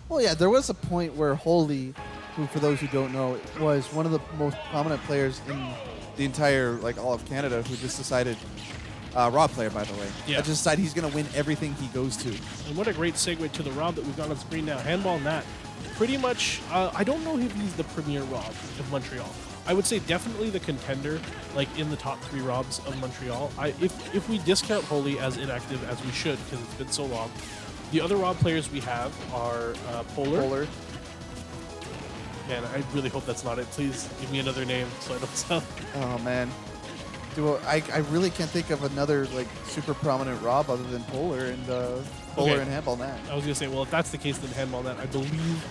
Well, yeah, there was a point where Holy, who for those who don't know, was one of the most prominent players in the entire like all of Canada, who just decided, R.O.B player by the way, Yeah. just decided he's gonna win everything he goes to. And what a great segue to the R.O.B that we've got on screen now. Handballnat, pretty much, I don't know if he's the premier R.O.B of Montreal. I would say definitely the contender, like in the top 3 R.O.Bs of Montreal. If we discount Holy as inactive, as we should, because it's been so long, the other R.O.B players we have are Polar. Man, I really hope that's not it. Please give me another name so I don't sound... Oh man, I really can't think of another like super prominent R.O.B other than Polar and Okay. and Handballnat. I was going to say, well, if that's the case, then Handballnat, I believe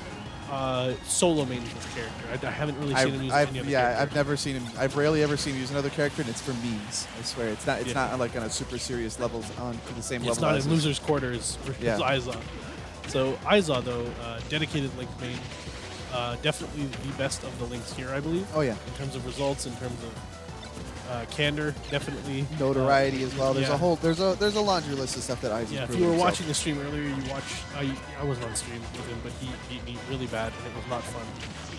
Solo mains his character. I haven't really seen him use any other character. I've never seen him. I've rarely ever seen him use another character, and it's for memes. I swear, it's not. It's not like on a super serious levels on to the same level. It's not as in losers' quarters versus Izaw. So Izaw, though, dedicated link main, definitely the best of the links here, I believe. Oh yeah. In terms of results, in terms of candor, definitely Notoriety as well. There's yeah. a whole there's a laundry list of stuff that Isaac's Yeah, if proven you were himself. watching the stream earlier, you watched. I wasn't on stream with him, but he beat me really bad, and it was not fun.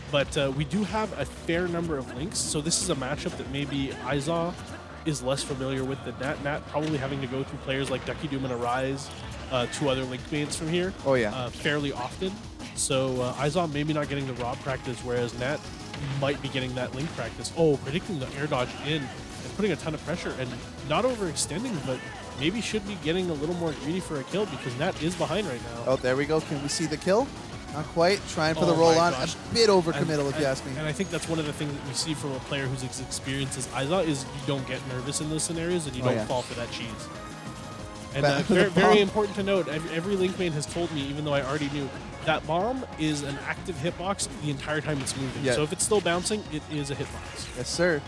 But we do have a fair number of links, so this is a matchup that maybe Izaw is less familiar with than Nat. Nat probably having to go through players like Ducky Doom and Arise, 2 other link mains from here. Oh yeah. Fairly often. So Izaw maybe not getting the raw practice, whereas Nat might be getting that link practice. Oh, predicting the air dodge in and putting a ton of pressure and not overextending, but maybe should be getting a little more greedy for a kill because Nat is behind right now. Oh, there we go. Can we see the kill? Not quite. Trying for the Oh roll my on. gosh. A bit overcommittal, if you ask me. And I think that's one of the things that we see from a player who's as experienced as Izaw is you don't get nervous in those scenarios and you don't fall for that cheese. And very important to note, every link main has told me, even though I already knew, that bomb is an active hitbox the entire time it's moving. Yeah. So if it's still bouncing, it is a hitbox. Yes, sir.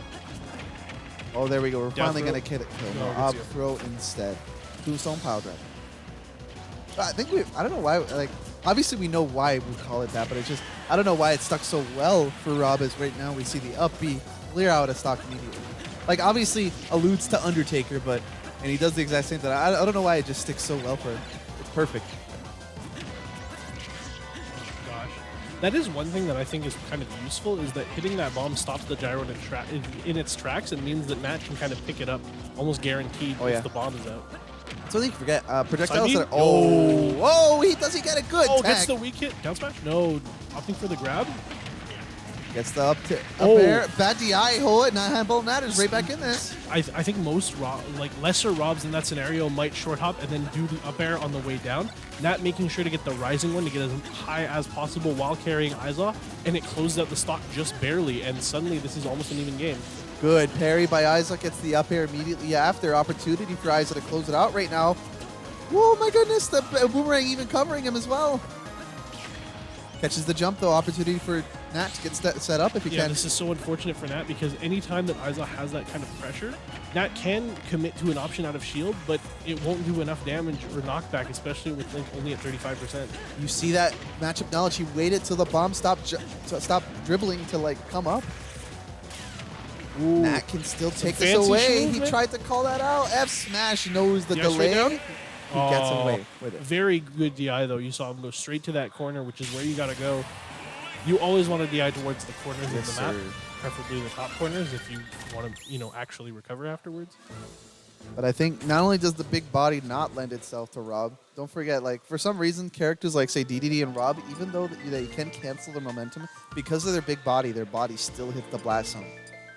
Oh, there we go. We're Down finally throw. going to kill it. No, No, up good throw instead. Tombstone power drive. I think I don't know why, like, obviously we know why we call it that, but it's just, I don't know why it stuck so well for R.O.B as right now we see the up B clear out of stock immediately. Like, obviously alludes to Undertaker, but, and he does the exact same thing. I don't know why it just sticks so well for him. It's perfect. Gosh. That is one thing that I think is kind of useful, is that hitting that bomb stops the gyro in its tracks and means that Nat can kind of pick it up almost guaranteed once the bomb is out. So you forget, projectiles Side that are, whoa, he get a good tag. Gets the weak hit. Down smash? No, opting for the grab. Gets the up air. Bad DI, hold it, not Handballnat is right back in this. I think most lesser R.O.Bs in that scenario might short hop and then do the up air on the way down. Nat making sure to get the rising one to get as high as possible while carrying Izaw, and it closes out the stock just barely, and suddenly this is almost an even game. Good parry by Izaw, gets the up air immediately after. Opportunity for Izaw to close it out right now. Whoa, my goodness, the boomerang even covering him as well. Catches the jump though, opportunity for Nat to get set up if he can. This is so unfortunate for Nat because anytime that Izaw has that kind of pressure, Nat can commit to an option out of shield, but it won't do enough damage or knockback, especially with Link only at 35%. You see that matchup knowledge, he waited till the bomb stopped dribbling to like come up. Ooh. Nat can still take this away. He tried to call that out. F smash knows the delay. He gets away with it. Very good DI though. You saw him go straight to that corner, which is where you gotta go. You always want to DI towards the corners of the map, preferably the top corners if you want to, actually recover afterwards. But I think not only does the big body not lend itself to R.O.B, don't forget, like, for some reason, characters like, say, DDD and R.O.B, even though they can cancel their momentum, because of their big body still hits the blast zone,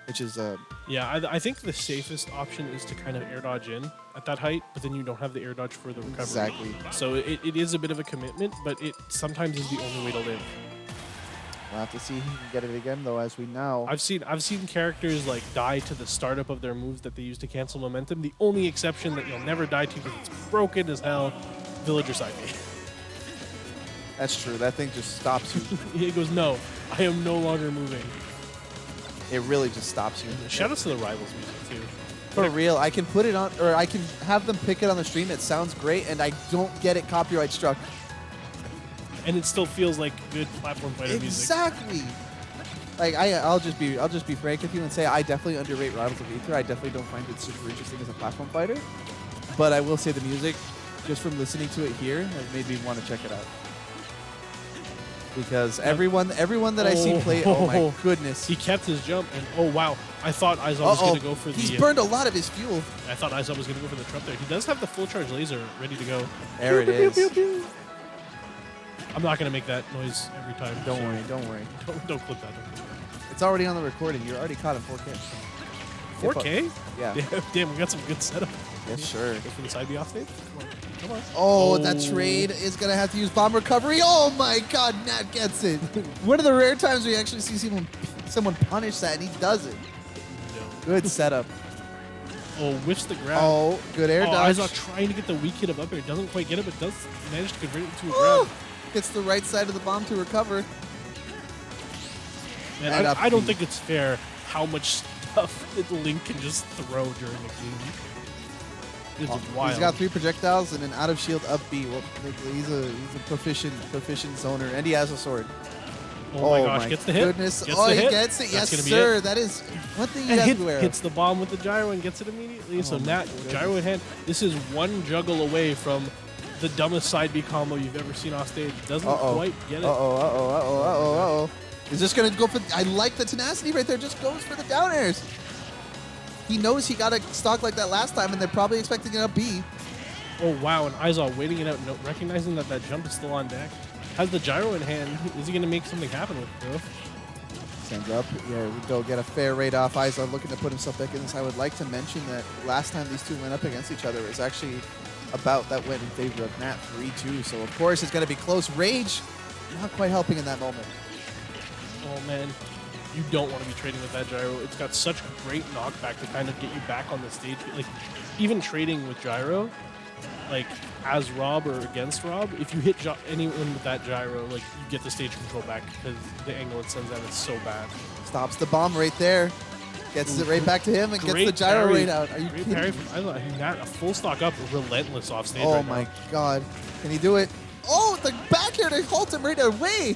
which is... Yeah, I think the safest option is to kind of air dodge in at that height, but then you don't have the air dodge for the recovery. Exactly. So it is a bit of a commitment, but it sometimes is the only way to live. We'll have to see if he can get it again, though, as we know. I've seen characters like die to the startup of their moves that they use to cancel momentum. The only exception that you'll never die to because it's broken as hell, Villager side B. That's true. That thing just stops you. He goes, no, I am no longer moving. It really just stops you. Shout out to the Rivals music, too. For real, I can put it on, or I can have them pick it on the stream. It sounds great, and I don't get it copyright struck. And it still feels like good platform fighter music. Exactly. Like I'll just be frank with you and say I definitely underrate Rivals of Aether. I definitely don't find it super interesting as a platform fighter. But I will say the music, just from listening to it here, has made me want to check it out. because everyone that I see play, oh my goodness. He kept his jump, and oh wow, I thought Izaw was going to go for the... He's burned a lot of his fuel. I thought Izaw was going to go for the trump there. He does have the full charge laser ready to go. There it is. I'm not going to make that noise every time. Don't worry, don't worry. Don't clip that. It's already on the recording. You're already caught in 4K. 4K? Yeah. Damn, we got some good setup. Yes, sure. Go for the side B off stage. Come on. Oh, that trade is going to have to use bomb recovery. Oh my god, Nat gets it. One of the rare times we actually see someone punish that, and he does it. No. Good setup. Oh, whiffs the grab. Oh, good air dodge. Izaw trying to get the weak hit of up air. Doesn't quite get it, but does manage to convert it into a Woo! grab. Gets the right side of the bomb to recover. Man, I don't think it's fair how much stuff that Link can just throw during a game. It's wild. He's got 3 projectiles and an out of shield up B. Well, he's a proficient zoner, and he has a sword. Oh my gosh, gets the hit. Goodness. Gets oh, the he hit. gets it. That's Yes, sir. That is one thing you have to be aware of. Hits the bomb with the gyro and gets it immediately. So Nat, gyro in hand. This is one juggle away from the dumbest side B combo you've ever seen off stage. Doesn't quite get it. Uh-oh. Is this going to go for... I like the tenacity right there. Just goes for the down airs. He knows he got a stock like that last time, and they're probably expecting it up B. Oh, wow. And Izaw waiting it out, recognizing that that jump is still on deck. Has the gyro in hand. Is he going to make something happen with it, though? Sends up. Yeah, we go get a fair rate off. Izaw looking to put himself back in this. I would like to mention that last time these two went up against each other is actually a bout that went in favor of Nat 3-2. So, of course, it's going to be close. Rage not quite helping in that moment. Oh, man. You don't want to be trading with that gyro. It's got such great knockback to kind of get you back on the stage. Like, even trading with gyro, like, as R.O.B or against R.O.B, if you hit anyone with that gyro, like, you get the stage control back because the angle it sends out is so bad. Stops the bomb right there. Gets it right back to him and gets the gyro right out. Are you kidding me? Nat, a full stock up, relentless off stage Oh right my now. god. Can he do it? Oh, the back here to halt him right away.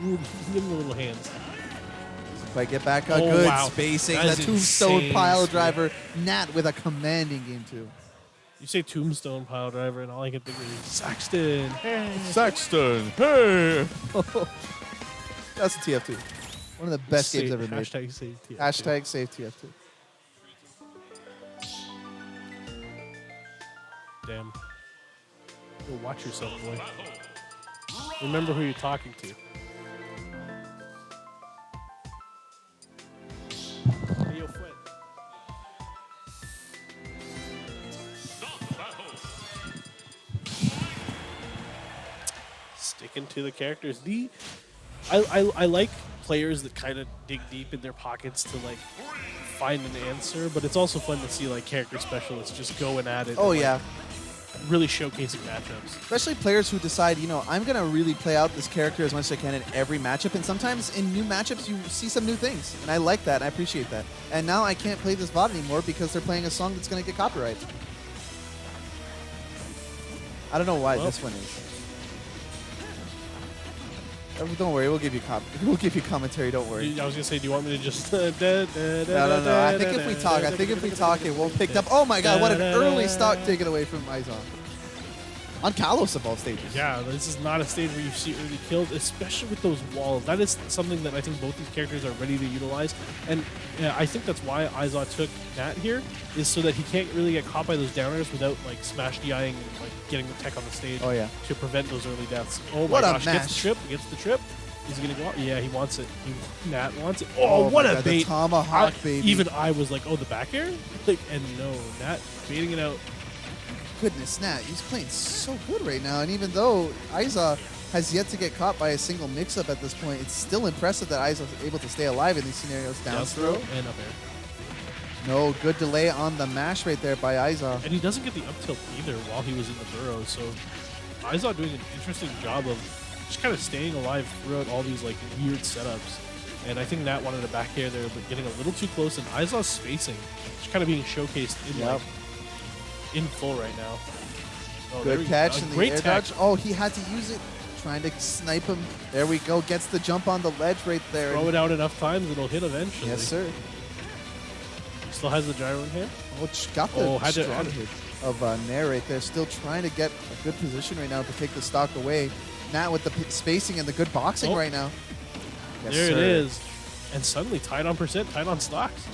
Ooh, give him the little hands. If I get back on Oh, good wow. spacing, That the is tombstone insane pile speed. driver, Nat with a commanding game too. You say tombstone pile driver, and all I can think of is Saxton. Hey. Saxton, hey! That's a TF2. One of the best games ever made. Hashtag save TF2. Hashtag save TF2. Damn. Yo, watch yourself, boy. Remember who you're talking to. Hey, yo, Fred. Sticking to the characters. I like players that kind of dig deep in their pockets to like find an answer, but it's also fun to see like character specialists just going at it. Oh and, yeah. like, really showcasing matchups. Especially players who decide, you know, I'm going to really play out this character as much as I can in every matchup. And sometimes in new matchups, you see some new things. And I like that. I appreciate that. And now I can't play this VOD anymore because they're playing a song that's going to get copyrighted. I don't know why this one is. Don't worry, we'll give you commentary. Don't worry. I was gonna say, do you want me to just? No. I think if we talk, it won't pick up. Oh my God! What an early stock taken away from Izaw. On Kalos of all stages. Yeah, this is not a stage where you see early kills, especially with those walls. That is something that I think both these characters are ready to utilize, and I think that's why Izaw took Nat here, is so that he can't really get caught by those downers without like smash DIing and like getting the tech on the stage. Oh yeah. To prevent those early deaths. Oh What my a gosh! mash. Gets the trip. Is he gonna go out? Yeah, he wants it. Nat wants it. Oh, what my a God, bait! the tomahawk, baby. Even I was like, oh, the back air? Like, and no, Nat baiting it out. Goodness, Nat, he's playing so good right now. And even though Izaw has yet to get caught by a single mix-up at this point, it's still impressive that Izaw is able to stay alive in these scenarios. Down throw and up air. No, good delay on the mash right there by Izaw. And he doesn't get the up tilt either while he was in the burrow. So Izaw doing an interesting job of just kind of staying alive throughout all these like weird setups. And I think Nat wanted a back air there, but getting a little too close. And Izaw's spacing, just kind of being showcased in like in full right now. Oh, good catch in the air tech. dodge. Oh, he had to use it. Trying to snipe him. There we go. Gets the jump on the ledge right there. Throw it out enough times, it'll hit eventually. Yes, sir. Still has the gyro in hand. Oh, got the had strong hit of Nair right there. Still trying to get a good position right now to take the stock away. Nat with the spacing and the good boxing right now. Yes, there sir. it is. And suddenly tied on percent, tied on stocks.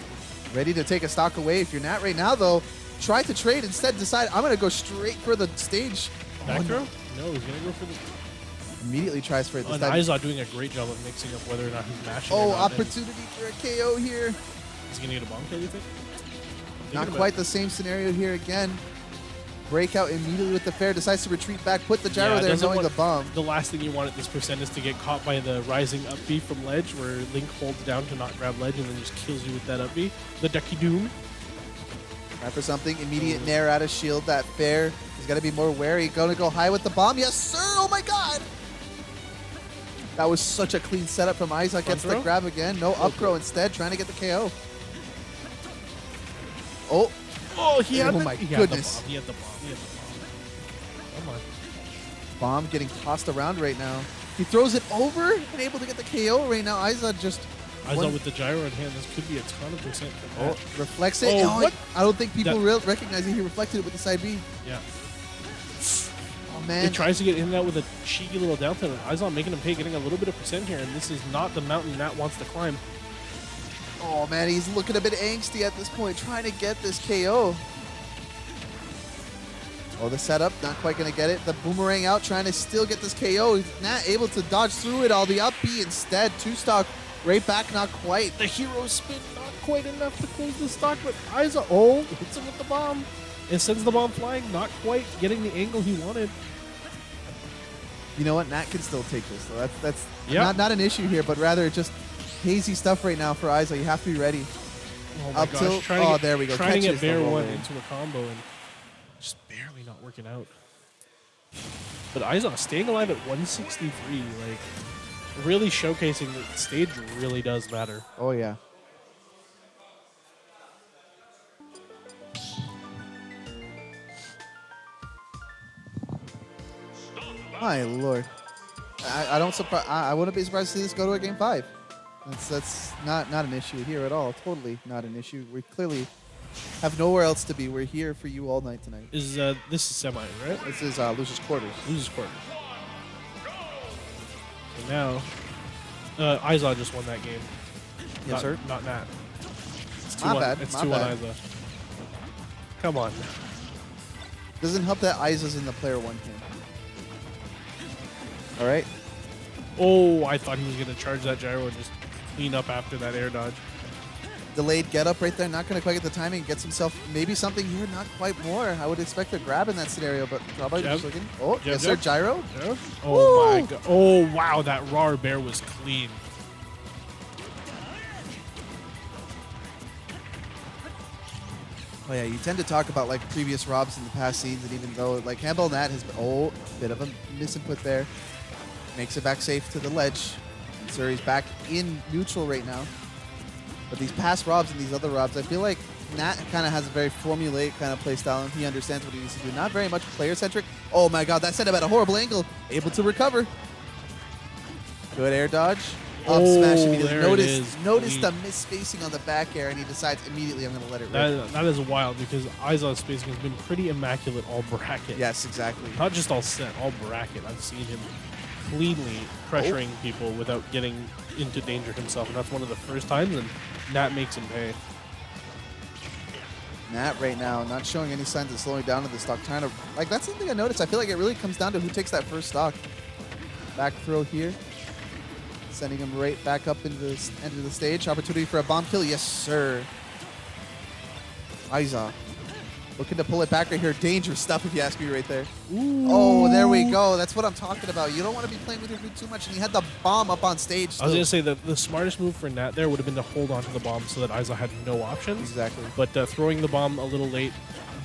Ready to take a stock away. If you're Nat right now, though, try to trade. Instead, decide I'm going to go straight for the stage. Back throw? No, he's going to go for the... Immediately tries for it this And time. Izaw doing a great job of mixing up whether or not he's matching. Oh, or not. opportunity for a KO here. Is he going to get a bomb kill, you think? Not quite the same scenario here again. Breakout immediately with the fair. Decides to retreat back. Put the gyro there, knowing the bomb. The last thing you want at this percent is to get caught by the rising up B from ledge, where Link holds down to not grab ledge and then just kills you with that up B. The Ducky Doom. Try for something. Immediate nair out of shield. That fair. He's got to be more wary. Going to go high with the bomb. Yes, sir. Oh, my God. That was such a clean setup from Izaw. Gets the grab again. No up throw instead. Trying to get the KO. Oh. Oh, he had my goodness. He had the bomb. He had the bomb. Come on. Bomb getting tossed around right now. He throws it over and able to get the KO right now. Izaw just... Izaw with the gyro in hand. This could be a ton of percent for that. Reflects it. Oh, what? I don't think people recognize it. He reflected it with the side B. Yeah. Oh, man. He tries to get in and out with a cheeky little down tilt. Izaw making him pay, getting a little bit of percent here, and this is not the mountain Nat wants to climb. Oh, man, he's looking a bit angsty at this point, trying to get this KO. Oh, the setup, not quite going to get it. The boomerang out, trying to still get this KO. He's not able to dodge through it all. The up B instead. Two stock, right back, not quite. The hero spin, not quite enough to close the stock, but Izaw, hits him with the bomb. It sends the bomb flying, not quite getting the angle he wanted. You know what? Nat can still take this, though. That's not an issue here, but rather just hazy stuff right now for Izaw. You have to be ready. Oh my gosh. There we go. Trying to get Catches the Bear roll one in. into a combo and just barely not working out. But Izaw staying alive at 163, like really showcasing that stage really does matter. Oh, yeah. My lord. I wouldn't be surprised to see this go to a game 5. That's not an issue here at all. Totally not an issue. We clearly have nowhere else to be. We're here for you all night tonight. This is semi, right? This is losers quarters. Losers quarters. So now, Izaw just won that game. Yes, sir. Not Nat. It's My 2-1. bad. It's My 2-1 bad. Izaw. Come on. Doesn't help that Izaw's in the player 1 game. All right. Oh, I thought he was going to charge that gyro and just clean up after that air dodge. Delayed get up right there. Not going to quite get the timing. Gets himself maybe something here. Not quite more. I would expect a grab in that scenario, but probably just looking. Oh, Jab, yes, sir. jab. Gyro. Yeah. Oh, my God. Oh, wow. That raw bear was clean. Oh, yeah. You tend to talk about like previous ROBs in the past seasons, and even though like Handballnat has been, bit of a misinput there. Makes it back safe to the ledge. Suri's back in neutral right now. But these past ROBs and these other ROBs, I feel like Nat kind of has a very formulaic kind of play style, and he understands what he needs to do. Not very much player-centric. Oh my God, that set him at a horrible angle. Able to recover. Good air dodge. Up smash immediately. Notice the misspacing on the back air, and he decides immediately I'm going to let it rip. That is wild because Izaw's spacing has been pretty immaculate all bracket. Yes, exactly. Not just all set, all bracket. I've seen him cleanly pressuring people without getting into danger himself, and that's one of the first times, and Nat makes him pay. Nat right now not showing any signs of slowing down in the stock. Trying to, like, that's something I noticed. I feel like it really comes down to who takes that first stock. Back throw here. Sending him right back up into the end of the stage. Opportunity for a bomb kill. Yes, sir. Izaw looking to pull it back right here. Dangerous stuff, if you ask me, right there. Ooh. Oh, there we go. That's what I'm talking about. You don't want to be playing with your food too much, and he had the bomb up on stage still. I was going to say that the smartest move for Nat there would have been to hold on to the bomb so that Izaw had no options. Exactly. But throwing the bomb a little late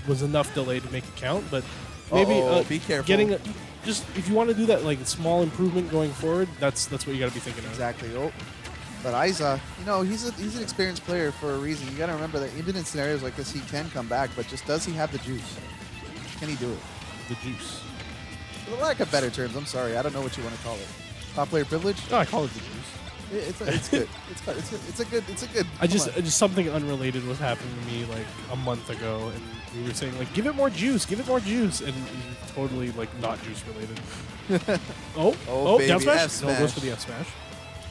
was enough delay to make it count. But maybe be careful. Getting just if you want to do that like small improvement going forward, that's what you got to be thinking of. Exactly. Oh. But Izaw, you know, he's an experienced player for a reason. You got to remember that even in scenarios like this, he can come back. But just does he have the juice? Can he do it? The juice. For the lack of better terms, I'm sorry. I don't know what you want to call it. Top player privilege? No, I call it the juice. It's good. It's a good. Just something unrelated was happening to me like a month ago, and we were saying like, give it more juice, and totally like not juice related. oh, baby, down smash. F No, it goes smash. for the F smash.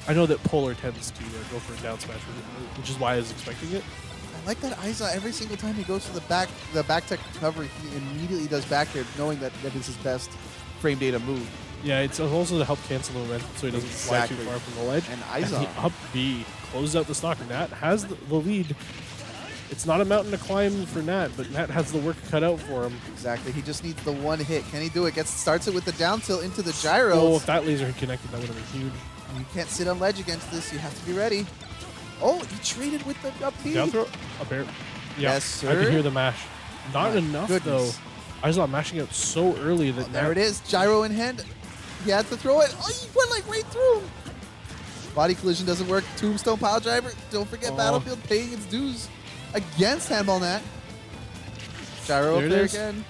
I know that Polar tends to go for a down smash, which is why I was expecting it. I like that Izaw every single time he goes for the back tech recovery, he immediately does back air, knowing that is his best frame data move. Yeah, it's also to help cancel the momentum so he doesn't fly too far from the ledge. And Izaw. Up B closes out the stock. Nat has the lead. It's not a mountain to climb for Nat, but Nat has the work cut out for him. Exactly. He just needs the one hit. Can he do it? Starts it with the down tilt into the gyro. Oh, if that laser had connected, that would have been huge. You can't sit on ledge against this. You have to be ready. Oh, he traded with the up B. Down throw? A bear. Yeah, Yes, sir. I could hear the mash. Not My enough, goodness. though. Izaw mashing out so early that There it is. Gyro in hand. He had to throw it. Oh, he went like right through him. Body collision doesn't work. Tombstone pile driver. Don't forget Battlefield paying its dues against Handballnat. Gyro up there again.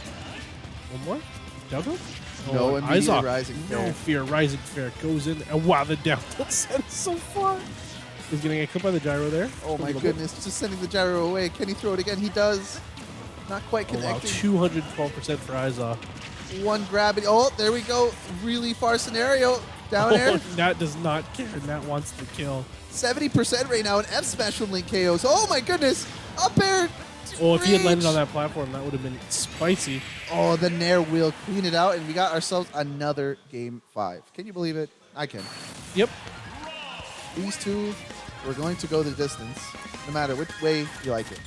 One more? Down throw? No, and immediate Izaw, rising no fair. fear, rising fair goes in, and wow, the down tilt sends so far. He's getting a clip by the gyro there. Oh my goodness, just sending the gyro away. Can he throw it again? He does. Not quite Oh, wow, connecting. 212% for Izaw. One gravity. Oh, there we go. Really far scenario. Down air. Nat does not care. Nat wants the kill. 70% right now. An F smash from Link KOs. Oh my goodness. Up air. Oh, if he had landed Reach. on that platform, that would have been spicy. Oh, the Nair will clean it out, and we got ourselves another game 5. Can you believe it? I can. Yep. These two, we're going to go the distance, no matter which way you like it.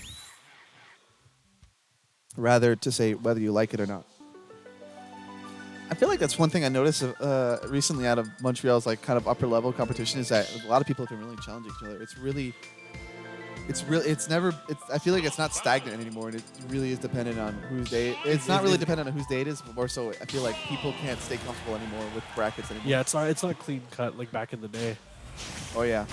Rather to say whether you like it or not. I feel like that's one thing I noticed recently out of Montreal's like kind of upper level competition is that a lot of people have been really challenging each other. I feel like it's not stagnant anymore, and it really is dependent on whose day. It's not really dependent on whose day it is, but more so I feel like people can't stay comfortable anymore with brackets anymore. Yeah, it's not clean cut like back in the day. Oh yeah.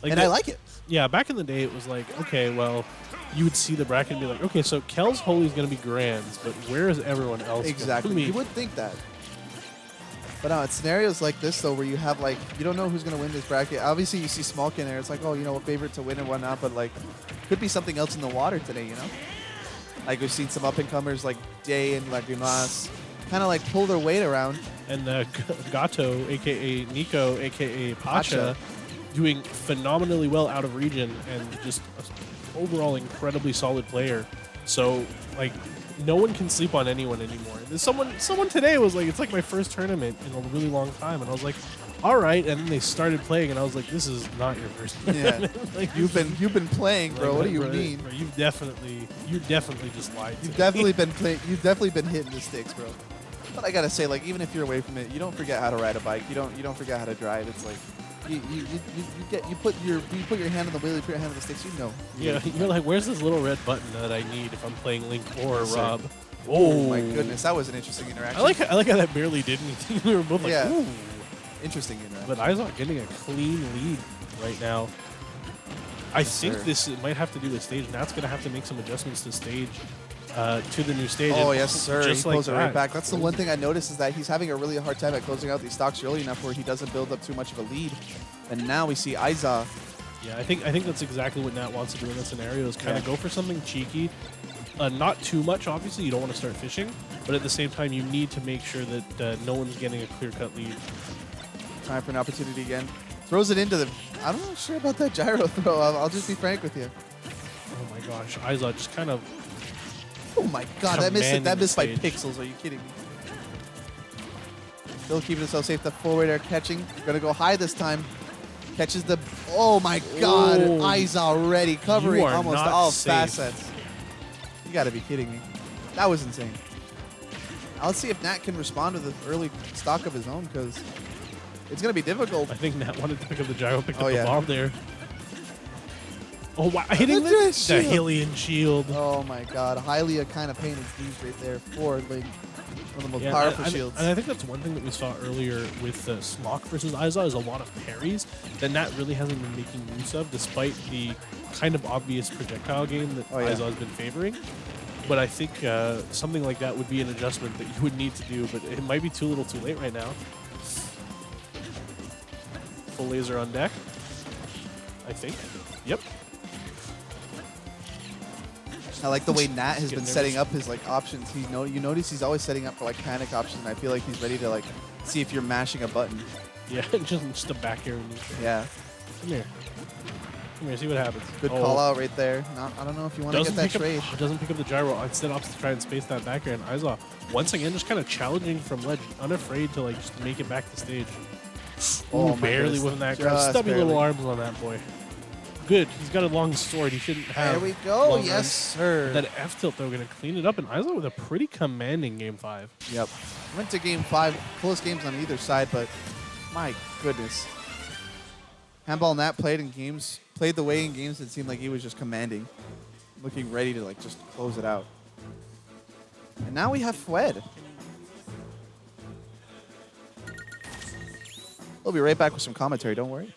Like And I like it. Yeah, back in the day, it was like, okay, well, you would see the bracket and be like, okay, so Kel's Holy is going to be Grands, but where is everyone else? Exactly. You would think that. But no, it's scenarios like this, though, where you have, like, you don't know who's going to win this bracket. Obviously, you see Smolk in there. It's like, oh, a favorite to win and whatnot, but, like, could be something else in the water today, you know? Like, we've seen some up-and-comers like Day and Lagrimas kind of, like, pull their weight around. And Gato, a.k.a. Nico, a.k.a. Pacha, doing phenomenally well out of region and just an overall incredibly solid player. So, like, no one can sleep on anyone anymore. And someone today was like, it's like my first tournament in a really long time. And I was like, all right. And then they started playing, and I was like, this is not your first tournament. Yeah. Like, you've been playing, bro. like, What do you bro, mean? bro, you definitely just lied to You've me. definitely been playing. You've definitely been hitting the sticks, bro. But I gotta say, like, even if you're away from it, you don't forget how to ride a bike. You don't forget how to drive. It's like you put your hand on the wheel, you put your hand on the sticks. You know. Yeah, you're like, where's this little red button that I need if I'm playing Link or Yes, sir. Rob? Oh my goodness, that was an interesting interaction. I like how that barely did anything. We were both like, Yeah. ooh. Interesting interaction. But Izaw getting a clean lead right now. I think sir. this might have to do with stage. Nat's going to have to make some adjustments to stage, to the new stage. Oh, And yes, sir. He just like pulls it right that. back. That's the one thing I noticed is that he's having a really hard time at closing out these stocks early enough where he doesn't build up too much of a lead. And now we see Izaw. Yeah, I think that's exactly what Nat wants to do in this scenario is kind of go for something cheeky. Not too much, obviously. You don't want to start fishing. But at the same time, you need to make sure that no one's getting a clear-cut lead. Time for an opportunity again. Throws it into the... I'm not sure about that gyro throw. I'll just be frank with you. Oh my gosh, Izaw just kind of... Oh my god, that missed Commanding the by stage. pixels. Are you kidding me? Still keeping himself safe. The forward air catching. Gonna go high this time. Catches the... Oh my god. Oh. Izaw already covering You are almost not all safe. facets. You gotta be kidding me. That was insane. Now let's see if Nat can respond with an early stock of his own, because it's gonna be difficult. I think Nat wanted to pick up the gyro, picked Oh, up yeah. the bomb there. Oh, wow. Hitting The the shield. Hylian shield. Oh my god. Hylia kind of paying his dues right there for Link. One of the most Yeah, powerful and shields. I think that's one thing that we saw earlier with Smolk versus Izaw is a lot of parries that Nat really hasn't been making use of, despite the kind of obvious projectile game that Oh, yeah. Izaw has been favoring. But I think something like that would be an adjustment that you would need to do, but it might be too little too late right now. full laser on deck. I think. Yep. I like the way Nat has Getting been setting nervous. up his like options. You notice he's always setting up for like panic options, and I feel like he's ready to like see if you're mashing a button. Yeah, just a back air. Yeah, Come here. Come here, see what happens. good call out right there. I don't know if you want to get that trade. Doesn't pick up the gyro. Instead opts to try and space that back air. And Izaw, once again, just kind of challenging from ledge, unafraid to like just make it back to stage. Oh Ooh, my barely goodness, with that grab. just Stubby barely. little arms on that boy. Good. He's got a long sword. He shouldn't have. There we go. long Yes, arms. sir. That F tilt though, gonna clean it up, and Izaw with a pretty commanding game 5. Yep. Went to game 5. Close games on either side, but my goodness. Handballnat played the way in games that seemed like he was just commanding, looking ready to like just close it out. And now we have Fwed. We'll be right back with some commentary, don't worry.